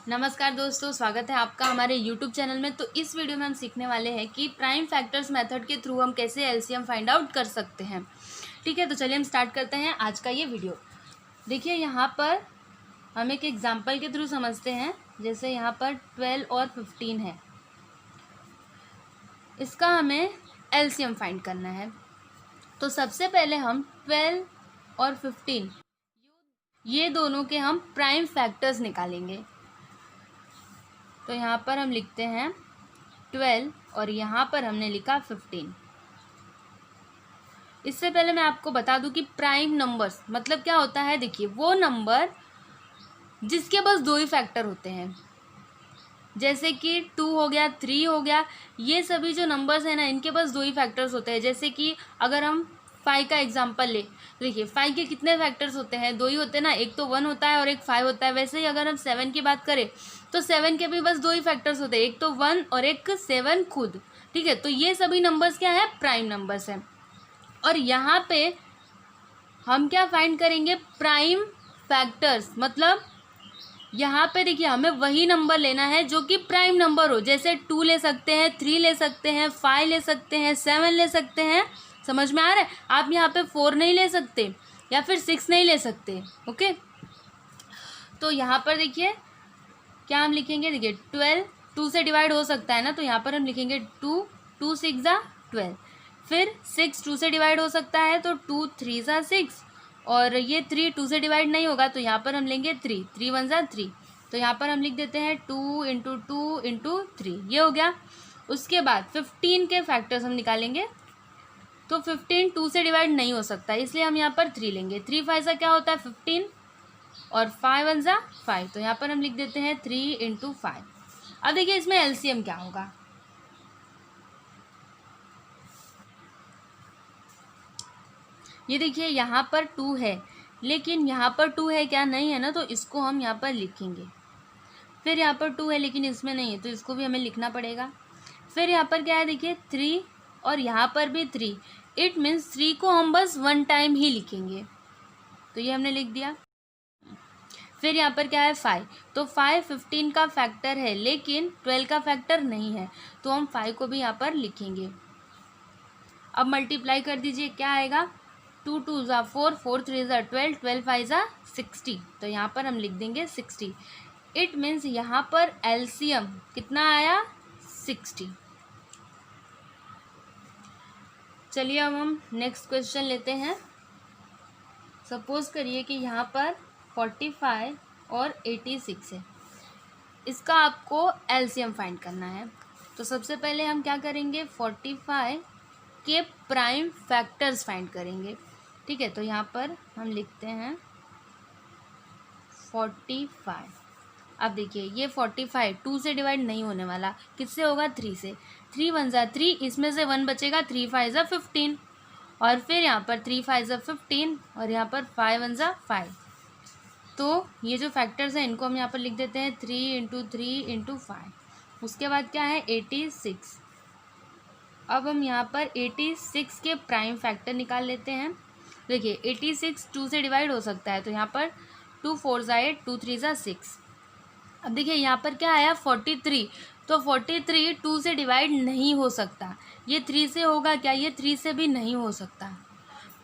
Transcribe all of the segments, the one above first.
नमस्कार दोस्तों, स्वागत है आपका हमारे YouTube चैनल में। तो इस वीडियो में हम सीखने वाले हैं कि प्राइम फैक्टर्स मेथड के थ्रू हम कैसे एलसीएम फाइंड आउट कर सकते हैं। ठीक है, तो चलिए हम स्टार्ट करते हैं आज का ये वीडियो। देखिए, यहाँ पर हम एक एग्जांपल के थ्रू समझते हैं। जैसे यहाँ पर 12 और 15 है, इसका हमें एलसीएम फाइंड करना है। तो सबसे पहले हम 12 और 15 ये दोनों के हम प्राइम फैक्टर्स निकालेंगे। तो यहाँ पर हम लिखते हैं 12 और यहाँ पर हमने लिखा 15। इससे पहले मैं आपको बता दूं कि प्राइम नंबर्स मतलब क्या होता है। देखिए, वो नंबर जिसके बस दो ही फैक्टर होते हैं, जैसे कि 2 हो गया, 3 हो गया, ये सभी जो नंबर्स हैं ना, इनके पास दो ही फैक्टर्स होते हैं। जैसे कि अगर हम 5 का एग्जांपल ले, देखिए 5 के कितने फैक्टर्स होते हैं, दो ही होते हैं ना, एक तो 1 होता है और एक 5 होता है। वैसे ही अगर हम 7 की बात करें तो 7 के भी बस दो ही फैक्टर्स होते हैं, एक तो 1 और एक 7 खुद। ठीक है, तो ये सभी नंबर्स क्या है, प्राइम नंबर्स हैं। और यहाँ पे हम क्या फाइंड करेंगे, प्राइम फैक्टर्स। मतलब यहाँ पे देखिए, हमें वही नंबर लेना है जो कि प्राइम नंबर हो। जैसे 2 ले सकते हैं, 3 ले सकते हैं, 5 ले सकते हैं, 7 ले सकते हैं। समझ में आ रहा है? आप यहाँ पे 4 नहीं ले सकते या फिर 6 नहीं ले सकते। ओके, तो यहाँ पर देखिए क्या हम लिखेंगे। देखिए 12 2 से डिवाइड हो सकता है ना, तो यहाँ पर हम लिखेंगे 2 2 6 ज़ा 12। फिर 6 2 से डिवाइड हो सकता है, तो 2 3 ज़ा 6। और ये 3 2 से डिवाइड नहीं होगा, तो यहाँ पर हम लेंगे 3 3 1 ज़ा 3। तो यहाँ पर हम लिख देते हैं 2 इंटू 2 इंटू 3, ये हो गया। उसके बाद 15 के फैक्टर्स हम निकालेंगे। तो 15 2 से डिवाइड नहीं हो सकता, इसलिए हम यहाँ पर 3 लेंगे। 3 5 ज़ा क्या होता है 15 और 5 1 ज़ा 5। तो यहाँ पर हम लिख देते हैं 3 इंटू 5। अब देखिए इसमें एलसीएम क्या होगा। ये देखिए यहाँ पर 2 है, लेकिन यहाँ पर 2 है क्या, नहीं है ना, तो इसको हम यहाँ पर लिखेंगे। फिर यहाँ पर 2 है लेकिन इसमें नहीं है, तो इसको भी हमें लिखना पड़ेगा। फिर यहाँ पर क्या है, देखिए 3 और यहाँ पर भी 3। इट मीन्स 3 को हम बस 1 टाइम ही लिखेंगे, तो ये हमने लिख दिया। फिर यहाँ पर क्या है 5, तो 5 15 का फैक्टर है लेकिन 12 का फैक्टर नहीं है, तो हम 5 को भी यहाँ पर लिखेंगे। अब मल्टीप्लाई कर दीजिए, क्या आएगा, 2 2 ज़ा 4 4 3 ज़ा 12 12 5 ज़ा 60। तो यहाँ पर हम लिख देंगे 60। इट मीन्स यहाँ पर एलसीएम कितना आया, 60। चलिए अब हम नेक्स्ट क्वेश्चन लेते हैं। सपोज करिए कि यहाँ पर 45 और 86 है, इसका आपको एलसीएम फाइंड करना है। तो सबसे पहले हम क्या करेंगे, 45 के प्राइम फैक्टर्स फाइंड करेंगे। ठीक है, तो यहाँ पर हम लिखते हैं 45। अब देखिए ये 45 2 से डिवाइड नहीं होने वाला, किससे होगा, 3 से। 3 1 ज़ा 3, इसमें से 1 बचेगा, 3 5 ज़ा 15। और फिर यहाँ पर 3 5 ज़ा 15 और यहाँ पर 5 1 ज़ा 5। तो ये जो फैक्टर्स हैं इनको हम यहाँ पर लिख देते हैं 3 इंटू 3 इंटू 5। उसके बाद क्या है 86। अब हम यहाँ पर 86 के प्राइम फैक्टर निकाल लेते हैं। देखिए 86 2 से डिवाइड हो सकता है, तो यहाँ पर 2 4 ज़ा 8 2 3 ज़ा 6। अब देखिए यहाँ पर क्या आया 43, तो 43 2 से डिवाइड नहीं हो सकता। ये 3 से होगा क्या, ये 3 से भी नहीं हो सकता।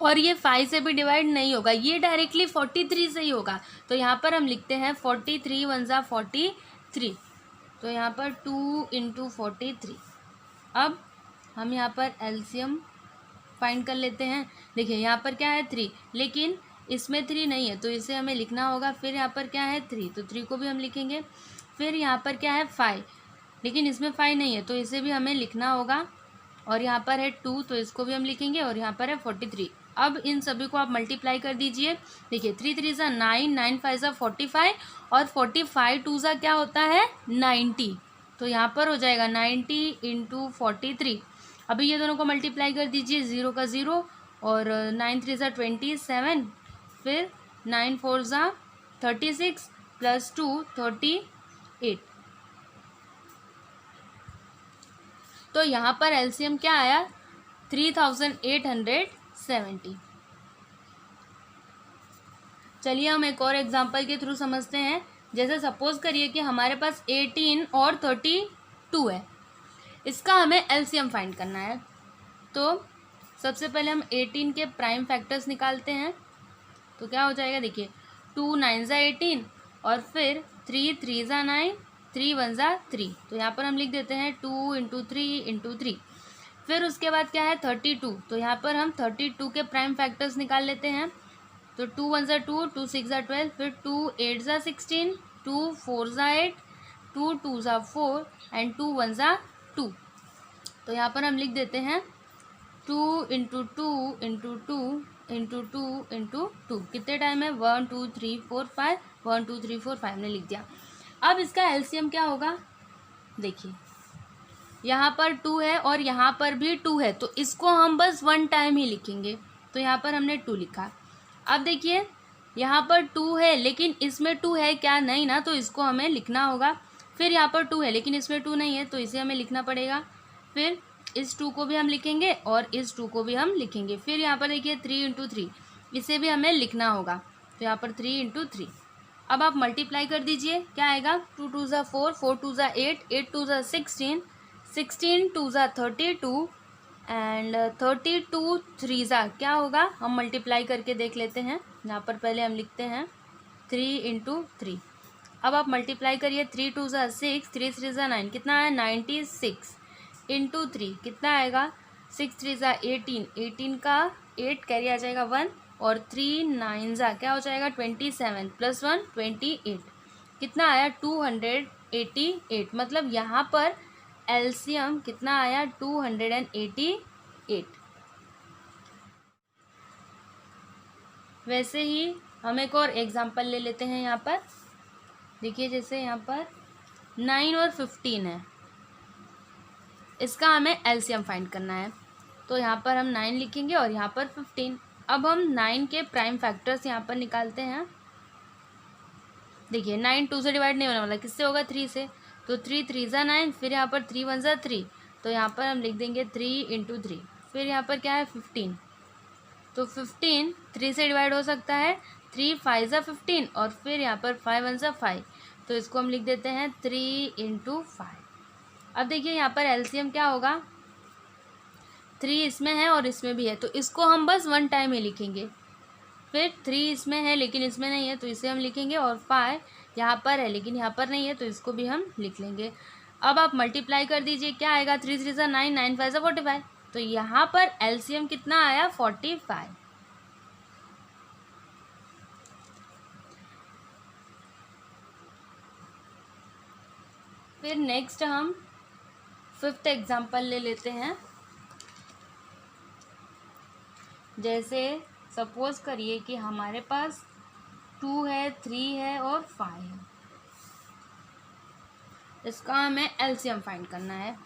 और ये 5 से भी डिवाइड नहीं होगा, ये डायरेक्टली 43 से ही होगा। तो यहाँ पर हम लिखते हैं 43 1 ज़ा 43। तो यहाँ पर 2 इंटू 43। अब हम यहाँ पर एलसीएम फाइंड कर लेते हैं। देखिए यहाँ पर क्या है 3, लेकिन इसमें 3 नहीं है, तो इसे हमें लिखना होगा। फिर यहाँ पर क्या है 3, तो 3 को भी हम लिखेंगे। फिर यहाँ पर क्या है 5, लेकिन इसमें 5 नहीं है, तो इसे भी हमें लिखना होगा। और यहाँ पर है 2, तो इसको भी हम लिखेंगे। और यहाँ पर है 43। अब इन सभी को आप मल्टीप्लाई कर दीजिए। देखिए 3 3 ज़ा 9 9 5 ज़ा 45 और 45 2 ज़ा क्या होता है 90। तो यहाँ पर हो जाएगा 90 इंटू 43। अभी ये दोनों को मल्टीप्लाई कर दीजिए, 0 का 0 और 9 3 ज़ा 27। फिर 9 4 ज़ा 36 प्लस 2 38। तो यहाँ पर एलसीएम क्या आया 3870। चलिए हम एक और एग्जांपल के थ्रू समझते हैं। जैसे सपोज करिए कि हमारे पास 18 और 32 है, इसका हमें एलसीएम फाइंड करना है। तो सबसे पहले हम 18 के प्राइम फैक्टर्स निकालते हैं। तो क्या हो जाएगा, देखिए 2 9 ज़ा 18 और फिर 3 3 ज़ा 9, 3 1 ज़ा 3। तो यहाँ पर हम लिख देते हैं 2 इंटू 3 इंटू 3। फिर उसके बाद क्या है 32। तो यहाँ पर हम 32 के प्राइम फैक्टर्स निकाल लेते हैं। तो 2 1 ज़ा 2, 2 6 ज़ा 12, फिर 2 8 ज़ा 16, 2 4 ज़ा 8, 2 2 ज़ा 4 एंड 2 1 ज़ा 2। तो यहाँ पर हम लिख देते हैं 2 इंटू 2 इंटू 2 इंटू 2 इंटू 2। कितने टाइम है, 1 2 3 4 5, 1 2 3 4 5 ने लिख दिया। अब इसका एलसीएम क्या होगा, देखिए यहाँ पर 2 है और यहाँ पर भी 2 है, तो इसको हम बस 1 टाइम ही लिखेंगे। तो यहाँ पर हमने 2 लिखा। अब देखिए यहाँ पर 2 है लेकिन इसमें 2 है क्या, नहीं ना, तो इसको हमें लिखना होगा। फिर यहाँ पर 2 है लेकिन इसमें 2 नहीं है, तो इसे हमें लिखना पड़ेगा। फिर इस 2 को भी हम लिखेंगे और इस 2 को भी हम लिखेंगे। फिर यहाँ पर देखिए 3 इंटू 3, इसे भी हमें लिखना होगा। तो यहाँ पर 3 इंटू 3। अब आप मल्टीप्लाई कर दीजिए, क्या आएगा, 2 2 ज़ा 4, 4 2 ज़ा 8, 8 2 ज़ा 16, 16 2 ज़ा 32 एंड 32 3 ज़ा क्या होगा, हम मल्टीप्लाई करके देख लेते हैं। यहाँ पर पहले हम लिखते हैं 3 इंटू 3। अब आप मल्टीप्लाई करिए, 3 2 ज़ा 6, 3 3 ज़ा 9, कितना है 96 इंटू 3 कितना आएगा, 6 3 ज़ा 18, 18 का 8 कैरी आ जाएगा 1 और 3 9 ज़ा क्या हो जाएगा 27 प्लस 1 28, कितना आया 288। मतलब यहाँ पर एलसीएम कितना आया 288। वैसे ही हम एक और एग्जांपल ले लेते हैं। यहाँ पर देखिए जैसे यहाँ पर 9 और 15 है, इसका हमें एलसीएम फाइंड करना है। तो यहाँ पर हम 9 लिखेंगे और यहाँ पर 15। अब हम 9 के प्राइम फैक्टर्स यहाँ पर निकालते हैं। देखिए 9 2 से डिवाइड नहीं होने वाला, किससे होगा 3 से। तो 3 3 ज़ा 9, फिर यहाँ पर 3 1 ज़ा 3, तो यहाँ पर हम लिख देंगे 3 इंटू 3। फिर यहाँ पर क्या है 15, तो 15 3 से डिवाइड हो सकता है, 3 5 ज़ा 15 और फिर यहाँ पर 5 1 ज़ा 5, तो इसको हम लिख देते हैं 3 इंटू 5। अब देखिए यहाँ पर एलसीएम क्या होगा, 3 इसमें है और इसमें भी है, तो इसको हम बस 1 टाइम ही लिखेंगे। फिर 3 इसमें है लेकिन इसमें नहीं है, तो इसे हम लिखेंगे और 5 यहाँ पर है लेकिन यहाँ पर नहीं है, तो इसको भी हम लिख लेंगे। अब आप मल्टीप्लाई कर दीजिए, क्या आएगा, 3 3 ज़ा 9, 9 5 ज़ा 45, तो यहाँ पर एलसीएम कितना आया 45। फिर नेक्स्ट हम 5th एग्जाम्पल ले लेते हैं। जैसे सपोज करिए कि हमारे पास 2 है, 3 है और 5 है, इसका हमें एलसीएम फाइंड करना है।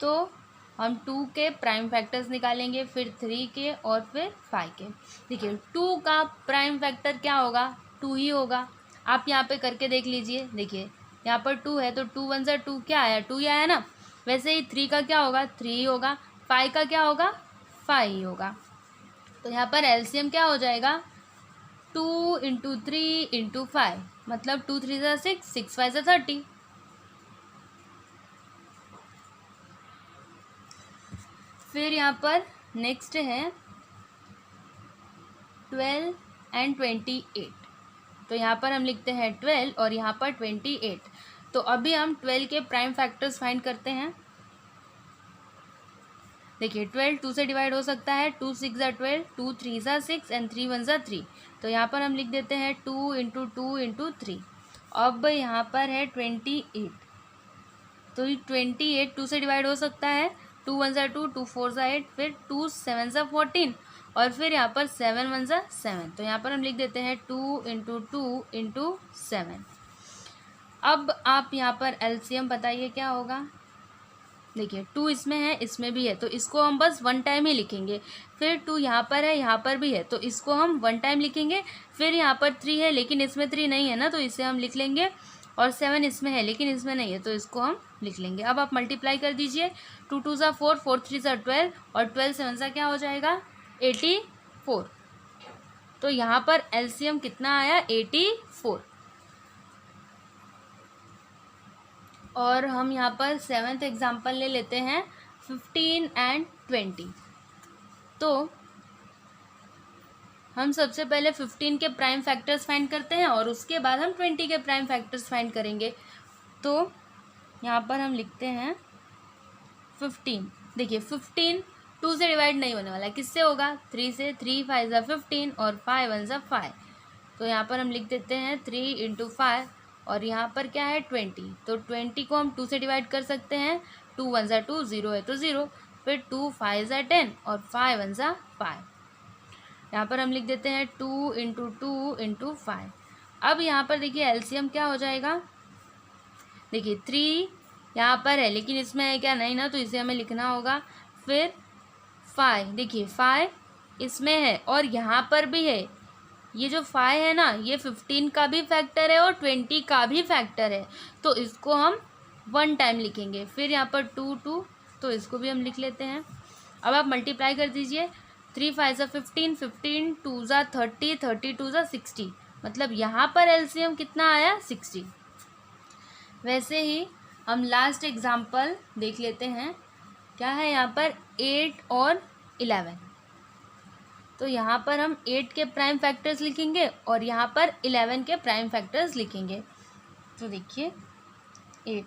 तो हम 2 के प्राइम फैक्टर्स निकालेंगे, फिर 3 के और फिर 5 के। देखिए 2 का प्राइम फैक्टर क्या होगा, 2 ही होगा। आप यहाँ पे करके देख लीजिए। देखिए यहाँ पर 2 है तो 2 1 ज़ा 2 क्या आया, 2 ही आया ना। वैसे ही 3 का क्या होगा, 3 ही होगा। 5 का क्या होगा, 5 ही होगा। तो यहाँ पर एलसीएम क्या हो जाएगा 2 इंटू 3 इंटू 5, मतलब 2 3 ज़ा 6, 6 5 ज़ा 30। फिर यहाँ पर नेक्स्ट है 12 एंड 28। तो यहाँ पर हम लिखते हैं 12 और यहाँ पर 28। तो अभी हम 12 के प्राइम फैक्टर्स फाइंड करते हैं। देखिए 12 2 से डिवाइड हो सकता है, 2 6 ज़ा 12, 2 3 ज़ा 6 एंड 3 1 ज़ा 3। तो यहाँ पर हम लिख देते हैं 2 इंटू 2 इंटू 3। अब यहाँ पर है 28, तो 28 2 से डिवाइड हो सकता है, 2 1 ज़ा 2, 2 4 ज़ा 8, फिर 2 7 ज़ा 14 और फिर यहाँ पर 7 1 ज़ा 7। तो यहाँ पर हम लिख देते हैं 2 इंटू 2 इंटू 7। अब आप यहाँ पर एलसीएम बताइए क्या होगा। देखिए 2 इसमें है, इसमें भी है, तो इसको हम बस 1 टाइम ही लिखेंगे। फिर 2 यहाँ पर है, यहाँ पर भी है, तो इसको हम 1 टाइम लिखेंगे। फिर यहाँ पर 3 है लेकिन इसमें 3 नहीं है ना, तो इसे हम लिख लेंगे। और 7 इसमें है लेकिन इसमें नहीं है, तो इसको हम लिख लेंगे। अब आप मल्टीप्लाई कर दीजिए, 2 2 ज़ा 4, 4 3 ज़ा 12 और 12 7 ज़ा क्या हो जाएगा 84। तो यहाँ पर एलसीएम कितना आया 84। और हम यहाँ पर 7th एग्जाम्पल ले लेते हैं 15 एंड 20। तो हम सबसे पहले 15 के प्राइम फैक्टर्स फाइंड करते हैं और उसके बाद हम 20 के प्राइम फैक्टर्स फाइंड करेंगे। तो यहाँ पर हम लिखते हैं 15। देखिए 15 2 से डिवाइड नहीं होने वाला, किससे होगा? 3 से। 3 5 ज़ा 15 और 5 1 ज़ा 5। तो यहाँ पर हम लिख देते हैं 3 इंटू 5 और यहाँ पर क्या है 20। तो 20 को हम 2 से डिवाइड कर सकते हैं। 2 1 ज़ा 2, 0 है तो 0, फिर 2 5 ज़ा 10 और 5 1 ज़ा 5। यहाँ पर हम लिख देते हैं 2 इंटू 2 इंटू 5। अब यहाँ पर देखिए एलसीएम क्या हो जाएगा? देखिए 3 यहाँ पर है लेकिन इसमें है क्या? नहीं ना, तो इसे हमें लिखना होगा। फिर 5, देखिए 5 इसमें है और यहाँ पर भी है। ये जो 5 है ना, ये 15 का भी फैक्टर है और 20 का भी फैक्टर है, तो इसको हम 1 टाइम लिखेंगे। फिर यहाँ पर 2 2, तो इसको भी हम लिख लेते हैं। अब आप मल्टीप्लाई कर दीजिए। 3 5 ज़ा 15, 15 2 ज़ा 30, 30 2 ज़ा 60, मतलब यहाँ पर एलसीएम कितना आया? 60। वैसे ही हम लास्ट एग्जाम्पल देख लेते हैं। क्या है यहाँ पर? 8 और 11। तो यहाँ पर हम 8 के प्राइम फैक्टर्स लिखेंगे और यहाँ पर 11 के प्राइम फैक्टर्स लिखेंगे। तो देखिए 8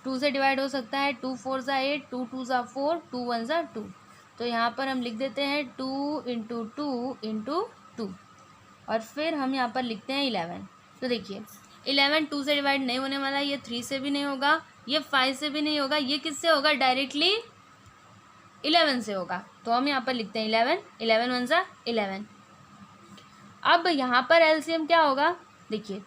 2 से डिवाइड हो सकता है। 2 4 ज़ा 8, 2 2 ज़ा 4, 2 1 ज़ा 2। तो यहाँ पर हम लिख देते हैं 2 इंटू 2 इंटू 2 और फिर हम यहाँ पर लिखते हैं 11। तो देखिए 11 2 से डिवाइड नहीं होने वाला, ये 3 से भी नहीं होगा, ये 5 से भी नहीं होगा, ये किससे होगा? डायरेक्टली 11 से होगा। तो हम यहाँ पर लिखते हैं 11, 11 1 ज़ा 11। अब यहाँ पर एलसीएम क्या होगा? देखिए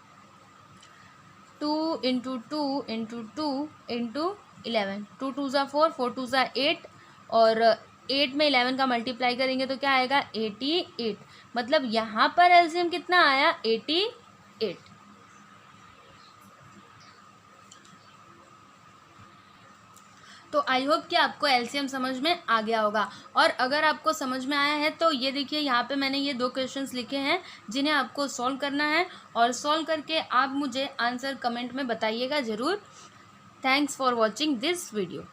2 इंटू 2 इंटू 2 इंटू 11, 2 2 ज़ा 4, 4 2 ज़ा 8 और 8 में 11 का मल्टीप्लाई करेंगे तो क्या आएगा? 88। मतलब यहाँ पर एलसीएम कितना आया? 88। तो आई होप कि आपको एलसीएम समझ में आ गया होगा। और अगर आपको समझ में आया है तो ये देखिए यहाँ पे मैंने ये 2 क्वेश्चंस लिखे हैं जिन्हें आपको सॉल्व करना है और सॉल्व करके आप मुझे आंसर कमेंट में बताइएगा ज़रूर। Thanks for watching this video.